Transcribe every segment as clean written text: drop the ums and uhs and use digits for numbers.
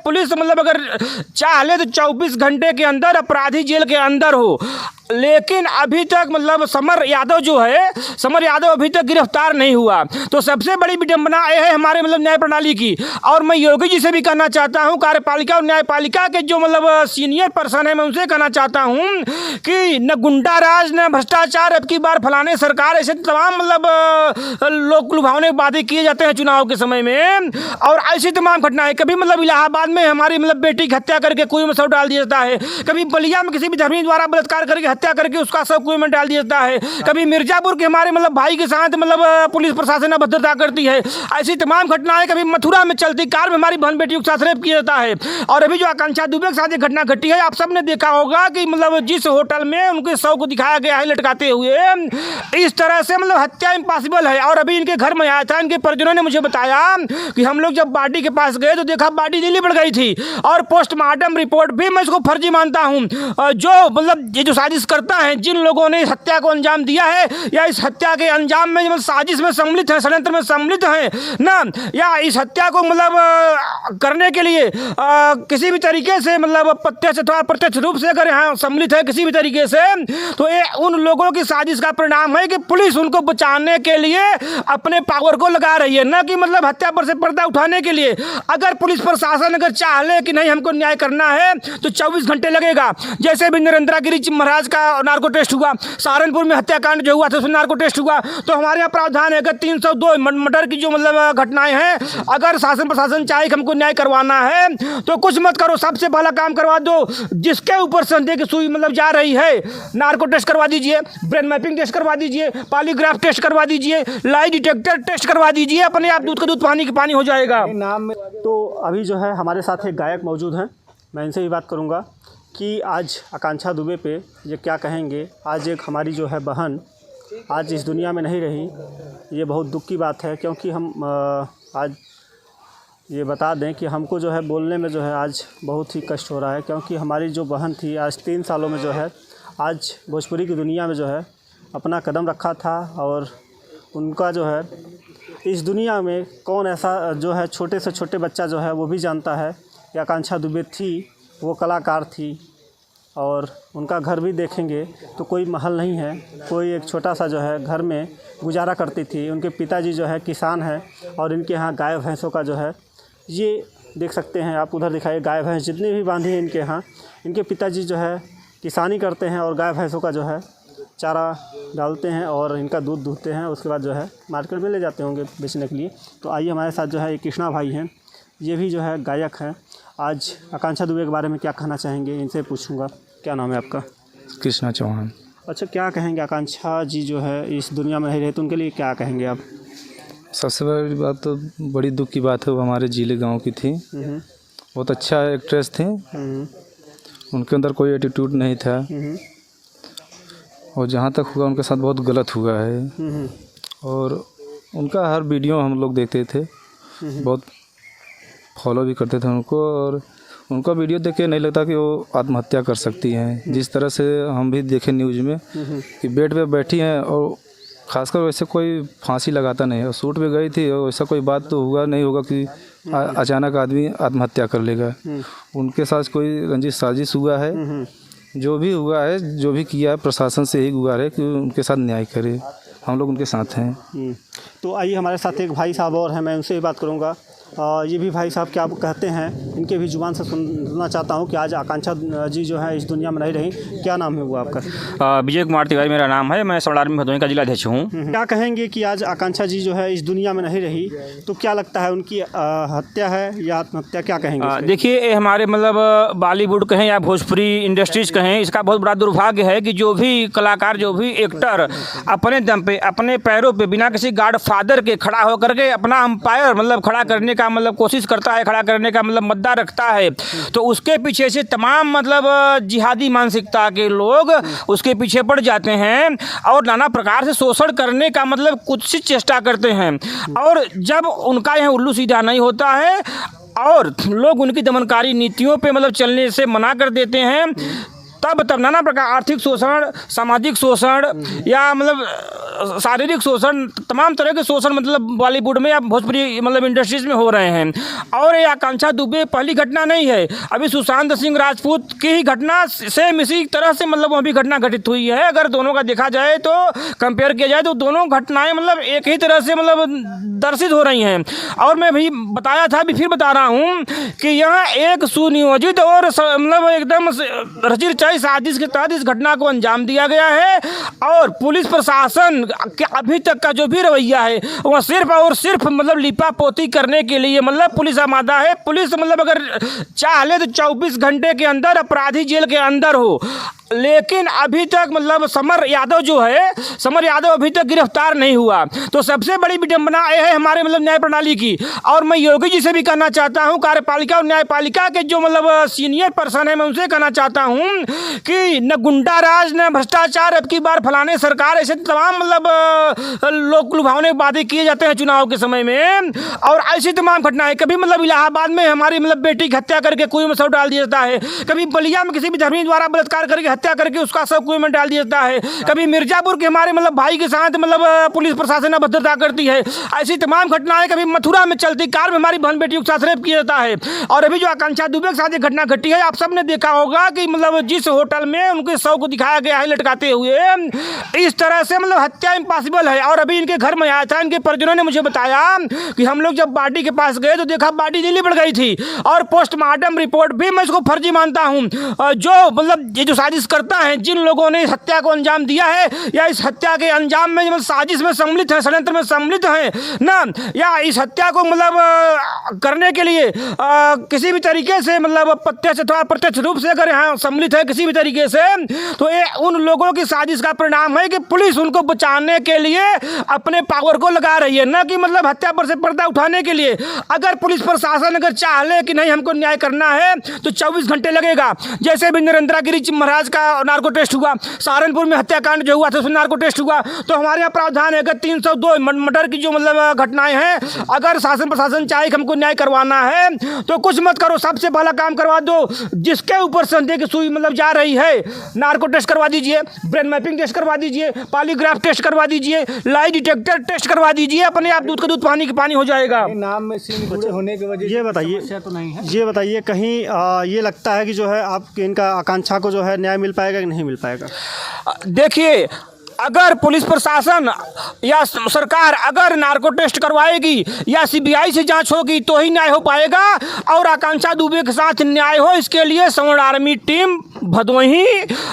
Police मतलब अगर चाह ले तो 24 घंटे के अंदर अपराधी जेल के अंदर हो, लेकिन अभी तक मतलब समर यादव अभी तक गिरफ्तार नहीं हुआ। तो सबसे बड़ी विडंबना यह है हमारे मतलब न्याय प्रणाली की। और मैं योगी जी से भी कहना चाहता हूं, कार्यपालिका और न्यायपालिका के जो मतलब सीनियर पर्सन है, मैं उनसे कहना चाहता हूं कि न गुंडा राज न भ्रष्टाचार, अब की बार फलाने सरकार, ऐसे तमाम मतलब लोक लुभावने वादे किए जाते हैं चुनाव के समय में, और ऐसी तमाम घटनाएं। कभी मतलब इलाहाबाद में हमारी मतलब बेटी की हत्या करके कुएं में शव डाल दिया जाता है, कभी बलिया में किसी भी धर्मी द्वारा बलात्कार करके हत्या करके उसका शव कुएं में डाल दिया जाता है, कभी मिर्जापुर के हमारे मतलब भाई के साथ मतलब पुलिस प्रशासन अभद्रता करती है। ऐसी तमाम घटनाएं, कभी मथुरा में चलती कार में हमारी बहन बेटियों के साथ रेप किया जाता है। और अभी जो आकांक्षा दुबे के साथ एक घटना घटी है, आप सबने देखा होगा कि मतलब जिस होटल में उनके शव को दिखाया गया है लटकाते हुए, इस तरह से मतलब हत्या इम्पॉसिबल है। और अभी इनके घर में आया था, इनके परिजनों ने मुझे बताया कि हम लोग जब बॉडी के पास गए तो देखा बॉडी दिल्ली बढ़ गई थी। और पोस्टमार्टम रिपोर्ट भी मैं इसको फर्जी मानता हूं। जो मतलब ये जो साजिश करता है, जिन लोगों ने इस हत्या को अंजाम दिया है या इस हत्या के अंजाम में मतलब साजिश में सम्मिलित है, षड्यंत्र में सम्मिलित है ना, या इस हत्या को मतलब करने के लिए किसी भी तरीके से मतलब प्रत्यक्ष अथवा अप्रत्यक्ष रूप से अगर यहाँ सम्मिलित है किसी भी तरीके से, तो ये उन लोगों की साजिश का परिणाम है कि पुलिस उनको बचाने के लिए अपने पावर को लगा रही है, न कि मतलब हत्या पर से पर्दा उठाने के लिए। अगर पुलिस प्रशासन अगर चाह ले कि नहीं हमको न्याय करना है तो 24 घंटे लगेगा। जैसे भी नरेंद्र गिरी महाराज का नार्को टेस्ट हुआ, सहारनपुर में हत्याकांड जो हुआ था उसमें नार्को टेस्ट हुआ, तो हमारे यहाँ प्रावधान है अगर 302 मर्डर की जो मतलब घटनाएं हैं, अगर शासन प्रशासन चाहे कि हमको न्याय करवाना है तो कुछ मत करो, सबसे पहला काम करवा दो, जिसके ऊपर संदेह की सुई मतलब जा रही है, नार्को टेस्ट करवा दीजिए, ब्रेन मैपिंग टेस्ट करवा दीजिए, पॉलीग्राफ टेस्ट करवा दीजिए, लाई डिटेक्टर टेस्ट करवा दीजिए, अपने आप दूध का दूध पानी का पानी हो जाएगा। नाम तो अभी जो है हमारे साथ एक गायक मौजूद हैं, मैं इनसे भी बात करूंगा कि आज आकांक्षा दुबे पे ये क्या कहेंगे। आज एक हमारी जो है बहन आज इस दुनिया में नहीं रही, ये बहुत दुख की बात है, क्योंकि हम आज ये बता दें कि हमको जो है बोलने में जो है आज बहुत ही कष्ट हो रहा है, क्योंकि हमारी जो बहन थी आज 3 सालों में जो है आज भोजपुरी की दुनिया में जो है अपना कदम रखा था। और उनका जो है इस दुनिया में कौन ऐसा जो है छोटे से छोटे बच्चा जो है वो भी जानता है कि आकांक्षा दुबे थी, वो कलाकार थी। और उनका घर भी देखेंगे तो कोई महल नहीं है, कोई एक छोटा सा जो है घर में गुजारा करती थी। उनके पिताजी जो है किसान हैं और इनके यहाँ गाय भैंसों का जो है ये देख सकते हैं आप, उधर दिखाइए गाय भैंस जितनी भी बांधी हैं इनके यहाँ, इनके पिताजी जो है किसानी करते हैं और गाय भैंसों का जो है चारा डालते हैं और इनका दूध दूहते हैं, उसके बाद जो है मार्केट में ले जाते होंगे बेचने के लिए। तो आइए हमारे साथ जो है ये कृष्णा भाई हैं, ये भी जो है गायक हैं। आज आकांक्षा दुबे के बारे में क्या कहना चाहेंगे, इनसे पूछूंगा। क्या नाम है आपका? कृष्णा चौहान। अच्छा, क्या कहेंगे आकांक्षा जी जो है इस दुनिया में नहीं रहे तो उनके लिए क्या कहेंगे आप? सबसे बड़ी बात तो बड़ी दुख की बात है, वो हमारे जिले गांव की थी, बहुत अच्छा एक्ट्रेस थी, उनके अंदर कोई एटीट्यूड नहीं था और जहाँ तक हुआ उनके साथ बहुत गलत हुआ है। और उनका हर वीडियो हम लोग देखते थे, बहुत फॉलो भी करते थे उनको, और उनका वीडियो देख के नहीं लगता कि वो आत्महत्या कर सकती हैं। जिस तरह से हम भी देखे न्यूज़ में कि बेड पे बैठी हैं और ख़ासकर वैसे कोई फांसी लगाता नहीं है, शूट पे गई थी और ऐसा कोई बात तो हुआ नहीं होगा कि अचानक आदमी आत्महत्या कर लेगा। उनके साथ कोई रंजिश साजिश हुआ है, जो भी हुआ है, जो भी किया है, प्रशासन से यही गुहार है कि उनके साथ न्याय करे, हम लोग उनके साथ हैं। तो आइए हमारे साथ एक भाई साहब और हैं, मैं उनसे भी बात करूंगा। ये भी भाई साहब क्या कहते हैं, इनके भी जुबान से सुनना चाहता हूं कि आज आकांक्षा जी जो है इस दुनिया में नहीं रही। क्या नाम है वो आपका? विजय कुमार तिवारी मेरा नाम है, मैं सौड़ आर्मी भदोही का जिला अध्यक्ष हूँ। क्या कहेंगे कि आज आकांक्षा जी जो है इस दुनिया में नहीं रही, तो क्या लगता है उनकी हत्या है या आत्महत्या, क्या कहेंगे? देखिए, ये हमारे मतलब बॉलीवुड कहें या भोजपुरी इंडस्ट्रीज कहें, इसका बहुत बड़ा दुर्भाग्य है कि जो भी कलाकार, जो भी एक्टर अपने दम पे, अपने पैरों पे, बिना किसी गॉड फादर के खड़ा होकर के अपना अंपायर मतलब खड़ा करने का मतलब कोशिश करता है, खड़ा करने का मतलब मुद्दा रखता है, तो उसके पीछे से तमाम मतलब जिहादी मानसिकता के लोग उसके पीछे पड़ जाते हैं और नाना प्रकार से शोषण करने का मतलब कुछ चेष्टा करते हैं। और जब उनका यह उल्लू सीधा नहीं होता है और लोग उनकी दमनकारी नीतियों पे मतलब चलने से मना कर देते हैं, तब नाना प्रकार आर्थिक शोषण, सामाजिक शोषण या मतलब शारीरिक शोषण, तमाम तरह के शोषण मतलब बॉलीवुड में या भोजपुरी मतलब इंडस्ट्रीज में हो रहे हैं। और ये आकांक्षा दुबे पहली घटना नहीं है, अभी सुशांत सिंह राजपूत की ही घटना सेम इसी तरह से मतलब वह भी घटना घटित हुई है। अगर दोनों का देखा जाए तो कंपेयर किया जाए तो दोनों घटनाएं मतलब एक ही तरह से मतलब दर्शित हो रही हैं। और मैं भी बताया था, अभी फिर बता रहा हूँ कि यहाँ एक सुनियोजित और मतलब एकदम रची रचाई साजिश के तहत इस घटना को अंजाम दिया गया है। और पुलिस प्रशासन के अभी तक का जो भी रवैया है वह सिर्फ और सिर्फ मतलब लिपा पोती करने के लिए मतलब पुलिस आमादा है। पुलिस मतलब अगर चाह ले तो 24 घंटे के अंदर अपराधी जेल के अंदर हो, लेकिन अभी तक मतलब समर यादव जो है, समर यादव अभी तक गिरफ्तार नहीं हुआ। तो सबसे बड़ी विडंबना यह है हमारे मतलब न्याय प्रणाली की। और मैं योगी जी से भी कहना चाहता हूं, कार्यपालिका और न्यायपालिका के जो मतलब सीनियर पर्सन है, मैं उनसे कहना चाहता हूं कि न गुंडा राज न भ्रष्टाचार, अब की बार फलाने सरकार, ऐसे तमाम मतलब लोक लुभावने वादे किए जाते हैं चुनाव के समय में। और ऐसी तमाम घटनाएं, कभी मतलब इलाहाबाद में हमारी मतलब बेटी की हत्या करके कुएं में शव डाल दिया जाता है, कभी बलिया में किसी भी धर्मी द्वारा बलात्कार करके हत्या करके उसका सब कुएं में डाल दिया जाता है, कभी मिर्जापुर के हमारे मतलब भाई के साथ मतलब पुलिस प्रशासन अभद्रता करती है। ऐसी तमाम घटनाएं, कभी मथुरा में चलती कार में हमारी बहन बेटियों के साथ रेप किया जाता है। और अभी जो आकांक्षा दुबे के साथ एक घटना घटी है, आप सबने देखा होगा कि मतलब जिस होटल में उनके शव को दिखाया गया है लटकाते हुए, इस तरह से मतलब हत्या इम्पॉसिबल है। और अभी इनके घर में आया था, इनके परिजनों ने मुझे बताया कि हम लोग जब बॉडी के पास गए तो देखा बॉडी दिल्ली बढ़ गई थी। और पोस्टमार्टम रिपोर्ट भी मैं इसको फर्जी मानता हूँ। जो मतलब ये जो साजिश करता है, जिन लोगों ने इस हत्या को अंजाम दिया है या इस हत्या के अंजाम में मतलब साजिश में सम्मिलित है, षड्यंत्र में सम्मिलित है ना, या इस हत्या को मतलब करने के लिए किसी भी तरीके से मतलब प्रत्यक्ष अथवा अप्रत्यक्ष रूप से अगर यहाँ सम्मिलित है किसी भी तरीके से, तो ये उन लोगों की साजिश का परिणाम है कि पुलिस उनको बचाने के लिए अपने पावर को लगा रही है, न कि मतलब हत्या पर से पर्दा उठाने के लिए। अगर पुलिस प्रशासन अगर चाह ले कि नहीं हमको न्याय करना है तो 24 घंटे लगेगा। जैसे भी नरेंद्र गिरी महाराज का नार्को टेस्ट हुआ, सहारनपुर में हत्याकांड जो हुआ था उसमें नार्को टेस्ट हुआ, तो हमारे यहाँ प्रावधान है अगर 302 मर्डर की जो मतलब घटनाएं हैं, अगर शासन प्रशासन चाहे कि हमको न्याय करवाना है तो कुछ मत करो, सबसे पहला काम करवा दो, जिसके ऊपर संदेह की सुई मतलब जा रही है नार्को टेस्ट करवा दीजिए, ब्रेन मैपिंग टेस्ट करवा दीजिए, पॉलीग्राफ टेस्ट करवा दीजिए, लाई डिटेक्टर टेस्ट करवा दीजिए, अपने आप दूध का दूध पानी का पानी हो जाएगा। नाम में सिंह जुड़े होने की वजह ये बताइए तो नहीं है, ये बताइए कहीं ये लगता है कि जो है आपकी इनका आकांक्षा को जो है न्याय मिल पाएगा कि नहीं मिल पाएगा? देखिए, अगर पुलिस प्रशासन या सरकार अगर नार्को टेस्ट करवाएगी या सीबीआई से जांच होगी तो ही न्याय हो पाएगा और आकांक्षा दुबे के साथ न्याय हो। इसके लिए सवर्ण आर्मी टीम भदोही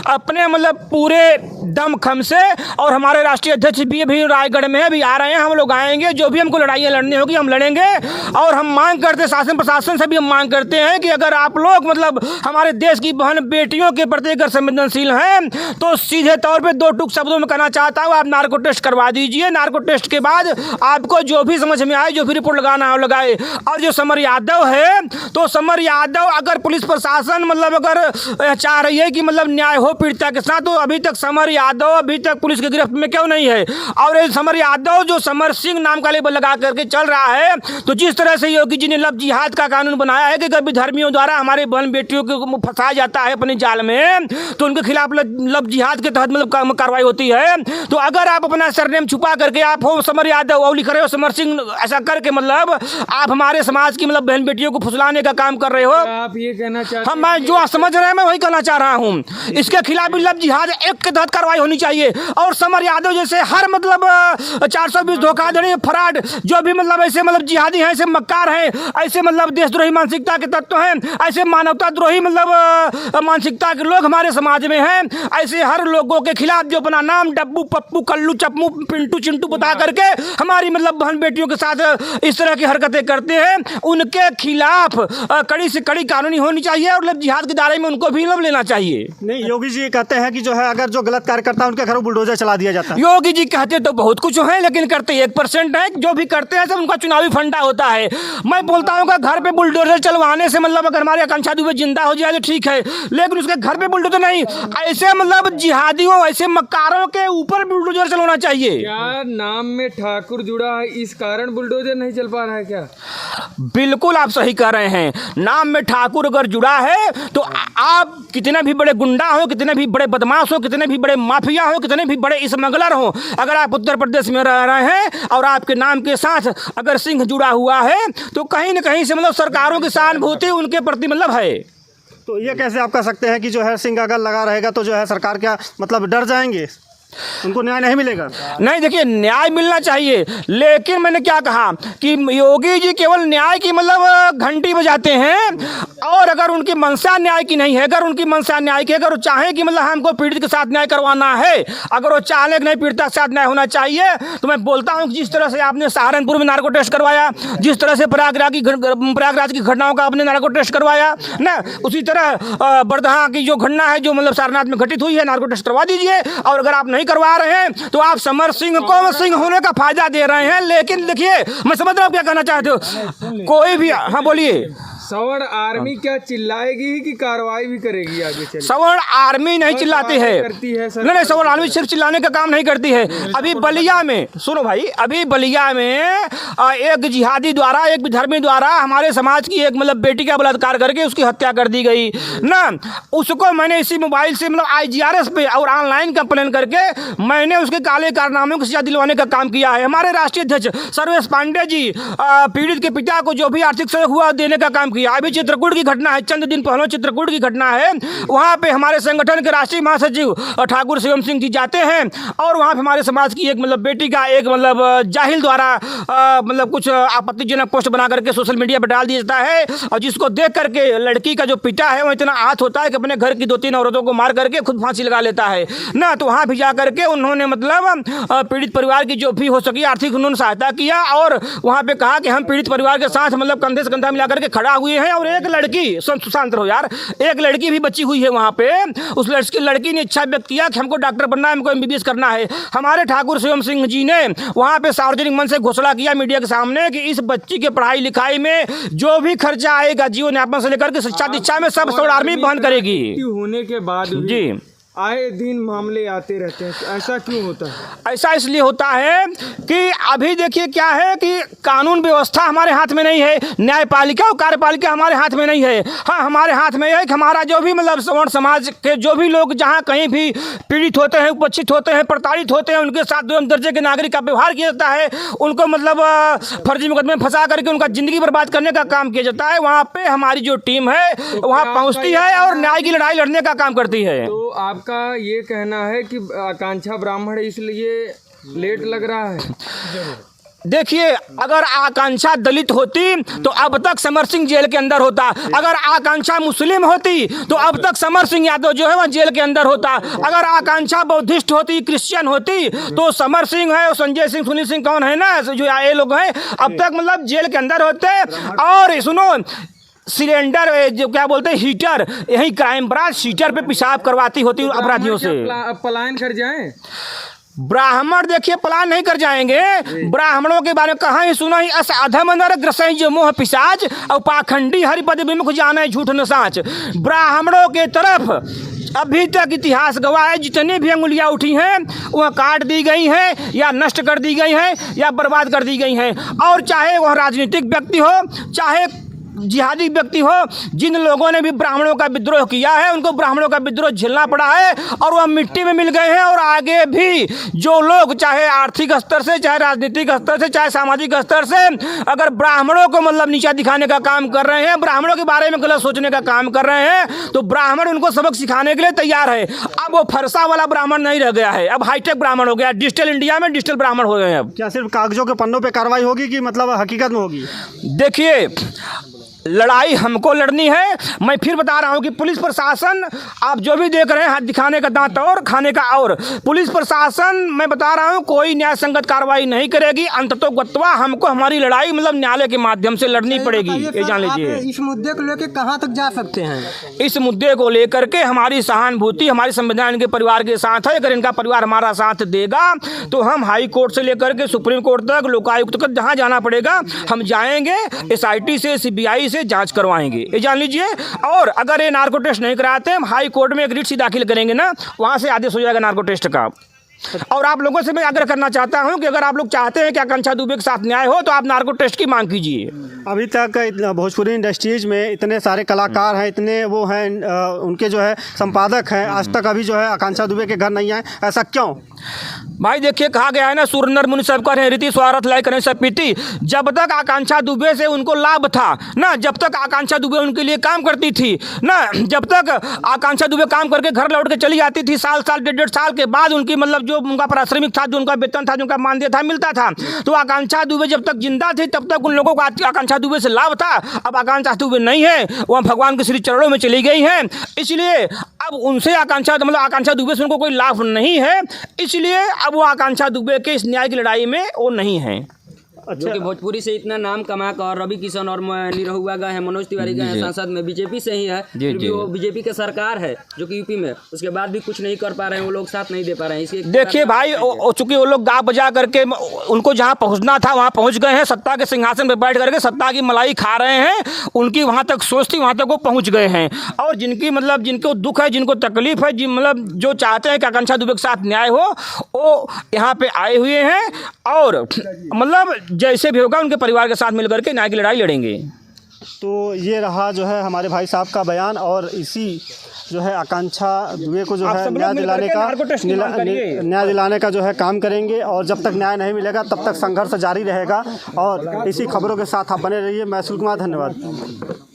अपने मतलब पूरे दमखम से, और हमारे राष्ट्रीय अध्यक्ष भी रायगढ़ में अभी आ रहे हैं, हम लोग आएंगे, जो भी हमको लड़ाइयाँ लड़नी होगी हम लड़ेंगे। और हम मांग करते शासन प्रशासन से भी हम मांग करते हैं कि अगर आप लोग मतलब हमारे देश की बहन बेटियों के प्रति अगर संवेदनशील हैं तो सीधे तौर पर 2 टूक शब्दों में कहना चाहता हूँ, आप नार्को टेस्ट करवा दीजिए। नार्को टेस्ट के बाद आपको जो भी समझ में आए, जो भी रिपोर्ट लगाना हो लगाए। और जो समर यादव है, तो समर यादव अगर पुलिस प्रशासन मतलब अगर चाह रही है कि मतलब न्याय हो पीड़िता के साथ, तो अभी तक समर यादव अभी तक पुलिस की गिरफ्त में क्यों नहीं है? और ये समर यादव जो समर सिंह नाम का लेबल लगा करके चल रहा है, तो जिस तरह से योगी जी ने लव जिहाद का कानून बनाया है कि अगर धर्मियों द्वारा हमारे बहन बेटियों को फंसाया जाता है अपने जाल में, तो उनके खिलाफ लव जिहाद के तहत मतलब कार्रवाई होती है। तो अगर आप अपना सरनेम छुपा करके आप हो समर यादव और लिख रहे हो समर सिंह, ऐसा करके मतलब आप हमारे समाज की मतलब बहन बेटियों को फुसलाने का काम कर रहे हो। आप ये कहना चाहते हैं? मैं जो समझ रहे हैं मैं वही कहना चाह रहा हूँ। इसके खिलाफ भी लव जिहाद एक के तहत कार्रवाई होनी चाहिए। और समर यादव जैसे हर मतलब 420 धोखाधड़ी फराड जो भी मतलब ऐसे मतलब जिहादी हैं, ऐसे मक्कार हैं, ऐसे मतलब देशद्रोही मानसिकता के तत्व हैं, ऐसे मानवता द्रोही मतलब मानसिकता के लोग हमारे समाज में हैं, ऐसे हर लोगों के खिलाफ जो अपना नाम डब्बू पप्पू कल्लू चप्पू पिंटू चिंटू बता करके हमारी मतलब बहन बेटियों के साथ इस तरह की हरकतें करते हैं, उनके खिलाफ कड़ी से कड़ी कानूनी होनी चाहिए और लव जिहाद के दायरे में उनको भी लब लेना चाहिए। नहीं, योगी जी कहते हैं कि जो है अगर जो गलत कार्य करता है उनके घर बुलडोजर चला दिया जाता है। योगी जी कहते तो बहुत कुछ है, लेकिन करते 1% है। जो भी करते हैं सब उनका चुनावी फंडा होता है। मैं बोलता हूँ घर पे बुलडोजर चलवाने से मतलब अगर हमारे आकांक्षा दुबे जिंदा हो जाए तो ठीक है, लेकिन उसके घर पे बुलडोजर नहीं, ऐसे मतलब जिहादियों ऐसे मक्कारों के ऊपर बुलडोजर चलाना चाहिए। क्या नाम में ठाकुर जुड़ा है इस कारण बुलडोजर नहीं चल पा रहा है क्या? बिल्कुल आप सही कह रहे हैं। नाम में ठाकुर अगर जुड़ा है तो आप कितने भी बड़े गुंडा हो, कितने भी बड़े बदमाश हो, कितने भी बड़े माफिया हो, कितने भी बड़े स्मगलर हो, अगर आप उत्तर प्रदेश में रह रहे हैं और आपके नाम के साथ अगर सिंह जुड़ा हुआ है तो कहीं ना कहीं से मतलब सरकारों की सहानुभूति उनके प्रति मतलब है। तो ये कैसे आप कह सकते हैं कि जो है सिंह अगर लगा रहेगा तो जो है सरकार क्या मतलब डर जाएंगे, उनको न्याय नहीं मिलेगा? नहीं, देखिए न्याय मिलना चाहिए, लेकिन मैंने क्या कहा कि योगी जी केवल न्याय की मतलब घंटी बजाते हैं, और अगर उनकी मंशा न्याय की नहीं है, अगर उनकी मंशा न्याय की, अगर वो चाहें कि मतलब हमको पीड़ित के साथ न्याय करवाना है, अगर वो चाहे कि नहीं पीड़ित के साथ न्याय होना चाहिए, तो मैं बोलता हूँ कि जिस तरह से आपने सहारनपुर में नार्को टेस्ट करवाया, जिस तरह से प्रयागराज की घटनाओं का आपने नार्को टेस्ट करवाया ना, उसी तरह बरदहा की जो घटना है जो मतलब सारनाथ में घटित हुई है, नार्को टेस्ट करवा दीजिए। और अगर आप नहीं करवा रहे हैं तो आप समर सिंह को सिंह होने का फायदा दे रहे हैं। लेकिन देखिए, मैं समझ रहा हूँ क्या कहना चाहते हो, कोई भी, हाँ बोलिए। सवर्ण आर्मी क्या चिल्लाएगी ही कि कार्रवाई भी करेगी आगे चल? सवर्ण आर्मी नहीं चिल्लाती है, नहीं, सवर्ण आर्मी सिर्फ चिल्लाने का काम नहीं करती है। अभी बलिया में, सुनो भाई, अभी बलिया में एक जिहादी द्वारा, एक विधर्मी द्वारा हमारे समाज की एक मतलब बेटी का बलात्कार करके उसकी हत्या कर दी गई ना। उसको मैंने इसी मोबाइल से मतलब IGRS पे और ऑनलाइन कंप्लेन करके मैंने उसके काले कारनामों को सजा दिलवाने का काम किया है। हमारे राष्ट्रीय अध्यक्ष सर्वेश पांडे जी पीड़ित के पिता को जो भी आर्थिक सहयोग हुआ देने का काम किया। अभी चित्रकूट की घटना है, चंद दिन पहले चित्रकूट की घटना है, वहाँ पे हमारे संगठन के राष्ट्रीय महासचिव ठाकुर शिवम सिंह जी जाते हैं और वहाँ पे हमारे समाज की एक मतलब बेटी का एक मतलब जाहिल द्वारा मतलब कुछ आपत्तिजनक पोस्ट बना करके सोशल मीडिया पर डाल दिया जाता है, और जिसको देख करके लड़की का जो पिता है वो इतना आहत होता है कि अपने घर की 2-3 औरतों को मार करके खुद फांसी लगा लेता है ना। तो वहाँ भी जा करके उन्होंने मतलब पीड़ित परिवार की जो भी हो सकी आर्थिक उन्होंने सहायता किया, और वहाँ पे कहा कि हम पीड़ित परिवार के साथ मतलब कंधे से कंधा मिला करके खड़ा हुए हैं। और एक लड़की, शांत रहो यार, एक लड़की भी बची हुई है वहाँ पे, उस लड़की ने इच्छा व्यक्त किया कि हमको डॉक्टर बनना है, हमको MBBS करना है। हमारे ठाकुर शिवम सिंह जी ने वहाँ पे सार्वजनिक मंच से घोषणा किया मीडिया के सामने कि इस बच्ची के पढ़ाई लिखाई में जो भी खर्चा आएगा, जीवन यापन से लेकर के शिक्षा दीक्षा में सब सवर्ण आर्मी बहन करेगी। होने के बाद जी आए दिन मामले आते रहते हैं, ऐसा क्यों होता है? ऐसा इसलिए होता है कि अभी देखिए क्या है कि कानून व्यवस्था हमारे हाथ में नहीं है, न्यायपालिका और कार्यपालिका हमारे हाथ में नहीं है। हाँ, हमारे हाथ में है कि हमारा जो भी मतलब सवर्ण समाज के जो भी लोग जहाँ कहीं भी पीड़ित होते हैं, उपक्षित होते हैं, प्रताड़ित होते हैं, उनके साथ 2 दर्जे के नागरिक का व्यवहार किया जाता है, उनको मतलब फर्जी मुकदमे में फंसा करके उनका जिंदगी बर्बाद करने का काम किया जाता है। वहाँ पे हमारी जो टीम है वहाँ पहुँचती है और न्याय की लड़ाई लड़ने का काम करती है। तो आपका ये कहना है कि आकांक्षा ब्राह्मण इसलिए लेट लग रहा है? देखिए, अगर आकांक्षा दलित होती तो अब तक समर सिंह जेल के अंदर होता, अगर आकांक्षा मुस्लिम होती तो अब तक समर सिंह यादव जो है वह जेल के अंदर होता, अगर आकांक्षा बौद्धिस्ट होती, क्रिश्चियन होती तो समर सिंह है, संजय सिंह, सुनील सिंह कौन है ना, जो ये लोग हैं अब तक मतलब जेल के अंदर होते। और सुनो, सिलेंडर जो क्या बोलते हैं हीटर, यही क्राइम ब्रांच हीटर पे पेशाब करवाती होती अपराधियों से। पलायन कर जाएं? ब्राह्मण देखिए पलायन नहीं कर जाएंगे। ब्राह्मणों के बारे में कहाँ ही सुना ही, अस अधम नर ग्रसई जो मोह पिशाच और पाखंडी हरिपद विमुख जाने झूठ न साच। ब्राह्मणों के तरफ अभी तक इतिहास गवाह है, जितनी भी अंगुलियां उठी हैं वह काट दी गई हैं या नष्ट कर दी गई हैं या बर्बाद कर दी गई हैं। और चाहे वह राजनीतिक व्यक्ति हो, चाहे जिहादी व्यक्ति हो, जिन लोगों ने भी ब्राह्मणों का विद्रोह किया है उनको ब्राह्मणों का विद्रोह झेलना पड़ा है और वह मिट्टी में मिल गए हैं। और आगे भी जो लोग चाहे आर्थिक स्तर से, चाहे राजनीतिक स्तर से, चाहे सामाजिक स्तर से अगर ब्राह्मणों को मतलब नीचा दिखाने का काम कर रहे हैं, ब्राह्मणों के बारे में गलत सोचने का काम कर रहे हैं, तो ब्राह्मण उनको सबक सिखाने के लिए तैयार है। अब वो फरसा वाला ब्राह्मण नहीं रह गया है, अब हाईटेक ब्राह्मण हो गया, डिजिटल इंडिया में डिजिटल ब्राह्मण हो गए हैं। अब क्या सिर्फ कागजों के पन्नों पे कार्रवाई होगी कि मतलब हकीकत में होगी? देखिए, लड़ाई हमको लड़नी है। मैं फिर बता रहा हूँ कि पुलिस प्रशासन, आप जो भी देख रहे हैं हाथ दिखाने का दांत और खाने का और, पुलिस प्रशासन मैं बता रहा हूँ कोई न्याय संगत कार्रवाई नहीं करेगी। अंततोगत्वा हमको हमारी लड़ाई मतलब न्यायालय के माध्यम से लड़नी पड़ेगी, ये जान लीजिए। इस मुद्दे को लेकर कहाँ तक जा सकते हैं? इस मुद्दे को लेकर के हमारी सहानुभूति हमारी संविधान के परिवार के साथ है। अगर इनका परिवार हमारा साथ देगा तो हम हाई कोर्ट से लेकर के सुप्रीम कोर्ट तक, लोकायुक्त तक, जहाँ जाना पड़ेगा हम जाएंगे। SIT से, CBI से जांच करवाएंगे, ये जान लीजिए। और अगर ये नार्को टेस्ट नहीं कराते हम हाई कोर्ट में एक रिट सी दाखिल करेंगे ना, वहाँ से आदेश हो जाएगा नार्को टेस्ट का। और आप लोगों से मैं आग्रह करना चाहता हूं कि अगर आप लोग चाहते हैं कि आकांक्षा दुबे के साथ न्याय हो तो आप नार्को टेस्ट की मांग कीजिए। अभी तक भोजपुरी इंडस्ट्रीज में इतने सारे कलाकार हैं, इतने वो हैं, उनके जो है संपादक हैं, आज तक अभी जो है आकांक्षा दुबे के घर नहीं आए, ऐसा क्यों? भाई देखिए, कहा गया है ना, सुरनर मुनि सब कर रीति स्वार्थ लाय करें सब पीति। जब तक आकांक्षा दुबे से उनको लाभ था ना, जब तक आकांक्षा दुबे उनके लिए काम करती थी ना, जब तक आकांक्षा दुबे काम करके घर लौट के चली जाती थी, साल साल डेढ़ साल के बाद उनकी मतलब जो उनका पारिश्रमिक था, जो उनका वेतन था, जो उनका मानदेय था, मिलता था। तो आकांक्षा दुबे जब तक जिंदा थी तब तक उन लोगों को आकांक्षा दुबे से लाभ था। अब आकांक्षा दुबे नहीं है, वह भगवान के श्री चरणों में चली गई हैं, इसलिए अब उनसे आकांक्षा दुबे से उनको कोई लाभ नहीं है, इसलिए अब वो आकांक्षा दुबे के इस न्याय की लड़ाई में वो नहीं है। जो कि भोजपुरी से इतना नाम कमा कर रवि किशन और निरहुआ गए हैं, मनोज तिवारी गए हैं, सांसद में बीजेपी से ही है, फिर भी वो बीजेपी की सरकार है जो कि यूपी में, उसके बाद भी कुछ नहीं कर पा रहे हैं, वो लोग साथ नहीं दे पा रहे हैं। इसके देखिए भाई, चूंकि वो लोग गा बजा करके उनको जहां पहुंचना था वहां पहुंच गए हैं, सत्ता के सिंहासन पर बैठ करके सत्ता की मलाई खा रहे हैं, उनकी वहां तक सोच थी वहां तक वो पहुंच गए हैं। और जिनकी मतलब जिनको दुख है, जिनको तकलीफ है, मतलब जो चाहते हैं कि आकांक्षा दुबे के साथ न्याय हो, वो यहाँ पे आए हुए हैं और मतलब जैसे भी होगा उनके परिवार के साथ मिलकर के न्याय की लड़ाई लड़ेंगे। तो ये रहा जो है हमारे भाई साहब का बयान, और इसी जो है आकांक्षा दुबे को जो है न्याय दिलाने का जो है काम करेंगे, और जब तक न्याय नहीं मिलेगा तब तक संघर्ष जारी रहेगा। और इसी खबरों के साथ आप बने रहिए। मैं सुशील कुमार, धन्यवाद।